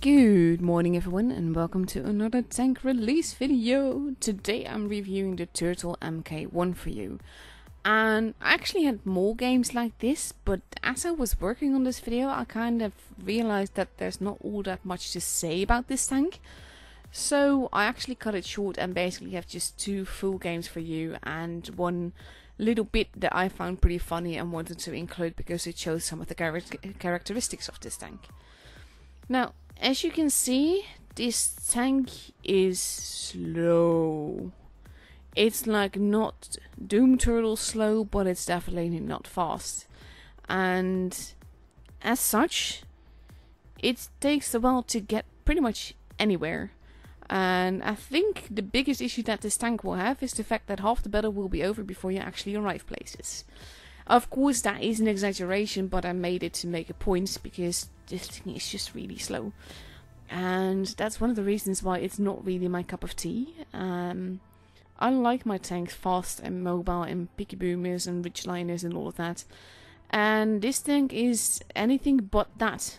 Good morning everyone and welcome to another tank release video. Today I'm reviewing the Turtle MK.1 for you. And I actually had more games like this, but as I was working on this video I kind of realized that there's not all that much to say about this tank. So I actually cut it short and basically have just two full games for you and one little bit that I found pretty funny and wanted to include because it shows some of the characteristics of this tank. Now, as you can see, this tank is slow. It's like not Doom Turtle slow, but it's definitely not fast. And as such, it takes a while to get pretty much anywhere. And I think the biggest issue that this tank will have is the fact that half the battle will be over before you actually arrive places. Of course, that is an exaggeration, but I made it to make a point because this thing is just really slow. And that's one of the reasons why it's not really my cup of tea. I like my tanks fast and mobile and picky boomers and ridgeliners and all of that. And this tank is anything but that.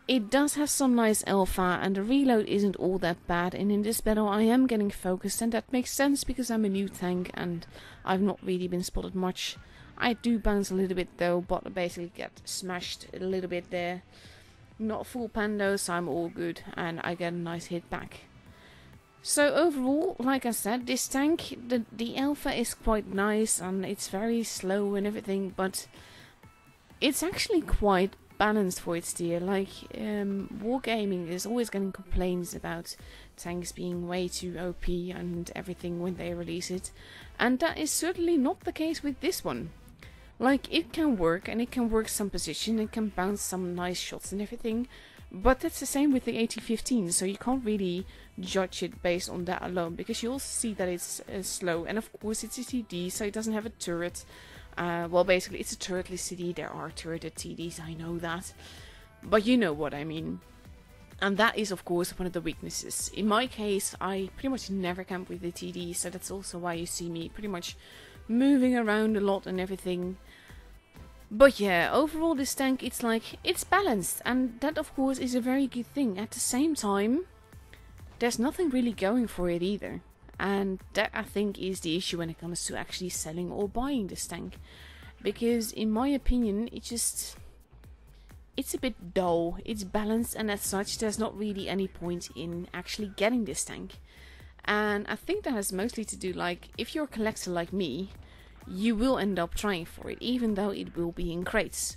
It does have some nice alpha and the reload isn't all that bad, and in this battle I am getting focused, and that makes sense because I'm a new tank and I've not really been spotted much. I do bounce a little bit though, but I basically get smashed a little bit there. Not full pando, so I'm all good and I get a nice hit back. So overall, like I said, this tank, the alpha is quite nice and it's very slow and everything, but it's actually quite balanced for its tier. Like, Wargaming is always getting complaints about tanks being way too OP and everything when they release it, and that is certainly not the case with this one. Like, it can work, and it can work some position, it can bounce some nice shots and everything, but that's the same with the AT-15, so you can't really judge it based on that alone, because you also see that it's slow, and of course it's a TD, so it doesn't have a turret. Well, basically it's a turretless CD, there are turreted TDs, I know that, but you know what I mean. And that is of course one of the weaknesses. In my case, I pretty much never camp with the TD, so that's also why you see me pretty much moving around a lot and everything. But yeah, overall this tank, it's balanced, and that of course is a very good thing. At the same time, there's nothing really going for it either. And that, I think, is the issue when it comes to actually selling or buying this tank. Because, in my opinion, it's a bit dull. It's balanced, and as such, there's not really any point in actually getting this tank. And I think that has mostly to do, like, if you're a collector like me, you will end up trying for it, even though it will be in crates.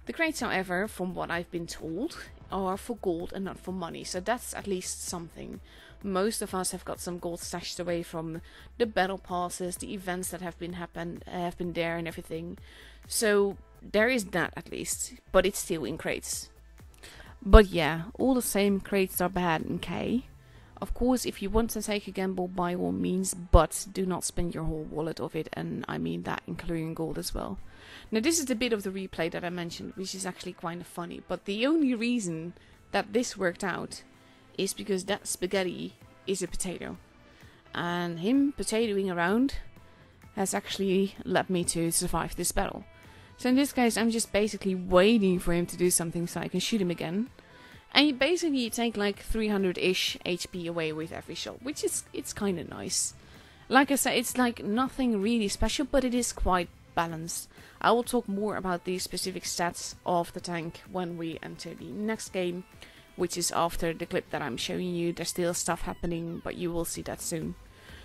The crates, however, from what I've been told, are for gold and not for money. So that's at least something. Most of us have got some gold stashed away from the battle passes, the events that have been there and everything. So there is that at least, but it's still in crates. But yeah, all the same, crates are bad in K. Of course, if you want to take a gamble, by all means, but do not spend your whole wallet of it, and I mean that including gold as well. Now this is the bit of the replay that I mentioned, which is actually kind of funny, but the only reason that this worked out is because that spaghetti is a potato. And him potatoing around has actually led me to survive this battle. So in this case, I'm just basically waiting for him to do something so I can shoot him again. And you basically take like 300-ish HP away with every shot, which is, it's kind of nice. Like I said, it's like nothing really special, but it is quite balanced. I will talk more about the specific stats of the tank when we enter the next game, which is after the clip that I'm showing you. There's still stuff happening, but you will see that soon.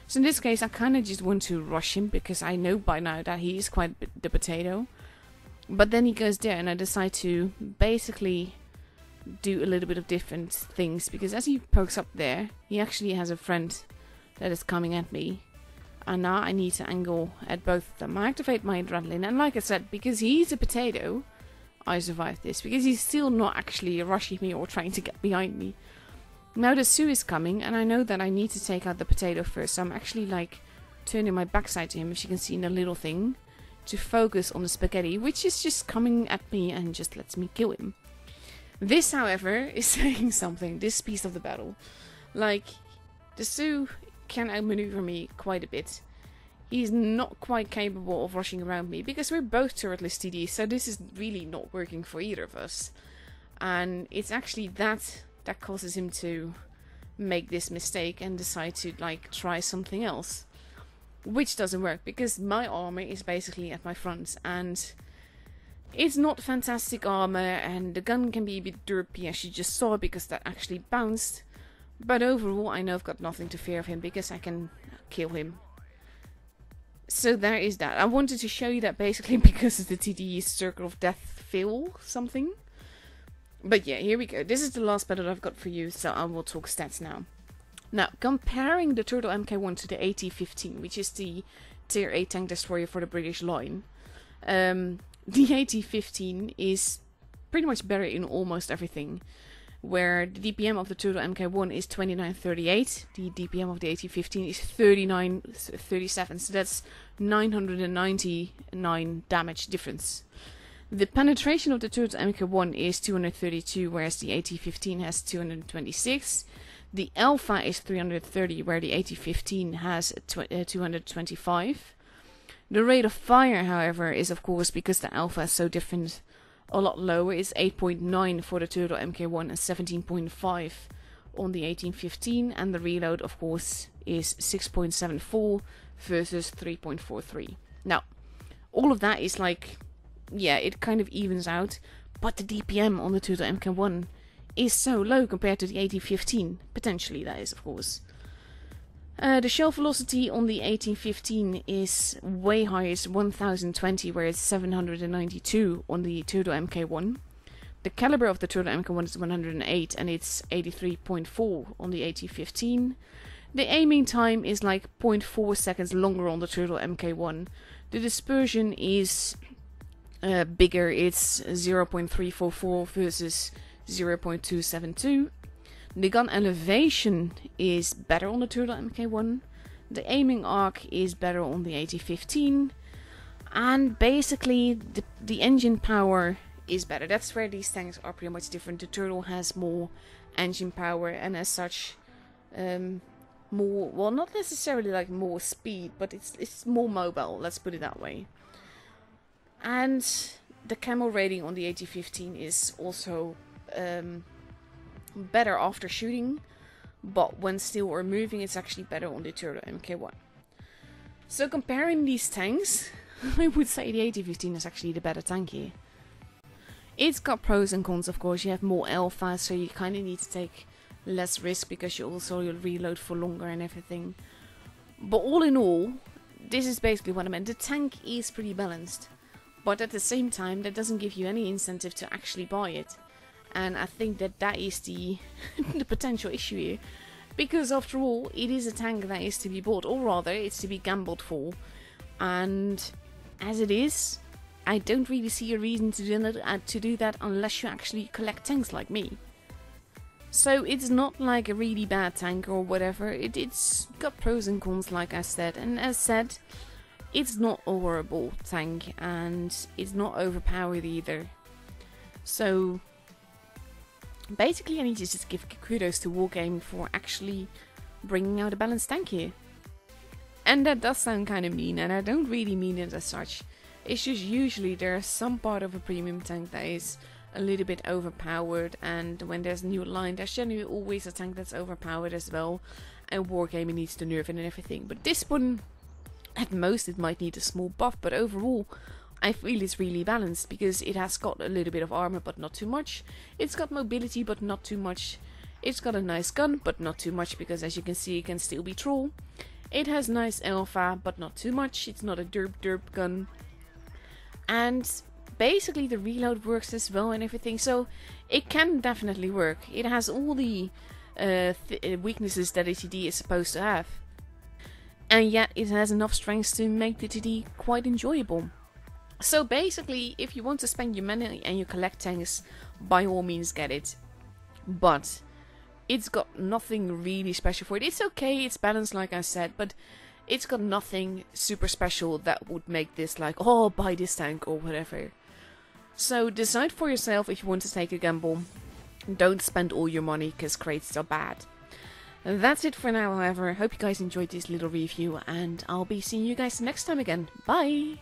So in this case, I kind of just want to rush him, because I know by now that he is quite the potato. But then he goes there, and I decide to basically do a little bit of different things, because as he pokes up there, he actually has a friend that is coming at me. And now I need to angle at both of them. I activate my adrenaline, and like I said, because he's a potato, I survived this, because he's still not actually rushing me or trying to get behind me. Now the Sue is coming, and I know that I need to take out the potato first, so I'm actually like turning my backside to him, as you can see in the little thing, to focus on the spaghetti, which is just coming at me and just lets me kill him. This, however, is saying something, this piece of the battle. Like, the Sue can outmaneuver me quite a bit. He's not quite capable of rushing around me, because we're both turretless TDs, so this is really not working for either of us. And it's actually that that causes him to make this mistake and decide to like try something else, which doesn't work because my armor is basically at my front and it's not fantastic armor, and the gun can be a bit derpy as you just saw because that actually bounced. But overall I know I've got nothing to fear of him because I can kill him. So there is that. I wanted to show you that basically because of the TD Circle of Death fail something. But yeah, here we go. This is the last battle I've got for you, so I will talk stats now. Now, comparing the Turtle MK.1 to the AT-15, which is the Tier 8 tank destroyer for the British line, the AT-15 is pretty much better in almost everything. Where the DPM of the Turtle MK.1 is 2938, the DPM of the AT-15 is 3937, so that's 999 damage difference. The penetration of the Turtle MK.1 is 232, whereas the AT-15 has 226. The alpha is 330, where the AT-15 has 225. The rate of fire, however, is of course, because the alpha is so different, a lot lower. It's 8.9 for the Turtle MK.1 and 17.5 on the AT-15, and the reload, of course, is 6.74 versus 3.43. Now, all of that is like, yeah, it kind of evens out, but the DPM on the Turtle MK.1 is so low compared to the AT-15, potentially that is, of course. The shell velocity on the AT-15 is way higher, it's 1020, where it's 792 on the Turtle MK.1. The caliber of the Turtle MK.1 is 108, and it's 83.4 on the AT-15. The aiming time is like 0.4 seconds longer on the Turtle MK.1. The dispersion is bigger, it's 0.344 versus 0.272. The gun elevation is better on the Turtle MK.1. The aiming arc is better on the AT-15. And basically the engine power is better. That's where these tanks are pretty much different. The Turtle has more engine power and as such more, well, not necessarily like more speed, but it's more mobile, let's put it that way. And the camo rating on the AT-15 is also better after shooting, but when still or moving, it's actually better on the Turtle MK.1. So comparing these tanks, I would say the AT-15 is actually the better tank here. It's got pros and cons, of course. You have more alpha, so you kind of need to take less risk because you also reload for longer and everything. But all in all, this is basically what I meant. The tank is pretty balanced, but at the same time, that doesn't give you any incentive to actually buy it. And I think that that is the potential issue here. Because after all, it is a tank that is to be bought, or rather, it's to be gambled for. And as it is, I don't really see a reason to do that unless you actually collect tanks like me. So it's not like a really bad tank or whatever. It's got pros and cons, like I said. And as said, it's not a horrible tank, and it's not overpowered either. So basically, I need to just give kudos to Wargaming for actually bringing out a balanced tank here. And that does sound kind of mean, and I don't really mean it as such. It's just usually there's some part of a premium tank that is a little bit overpowered, and when there's a new line, there's generally always a tank that's overpowered as well, and Wargaming needs to nerf it and everything. But this one, at most, it might need a small buff, but overall, I feel it's really balanced because it has got a little bit of armor, but not too much. It's got mobility, but not too much. It's got a nice gun, but not too much because, as you can see, it can still be troll. It has nice alpha, but not too much. It's not a derp gun. And basically the reload works as well and everything, so it can definitely work. It has all the weaknesses that a TD is supposed to have. And yet it has enough strength to make the TD quite enjoyable. So basically, if you want to spend your money and you collect tanks, by all means get it. But it's got nothing really special for it. It's okay, it's balanced like I said, but it's got nothing super special that would make this like, oh, buy this tank or whatever. So decide for yourself if you want to take a gamble. Don't spend all your money because crates are bad. And that's it for now, however. Hope you guys enjoyed this little review, and I'll be seeing you guys next time again. Bye!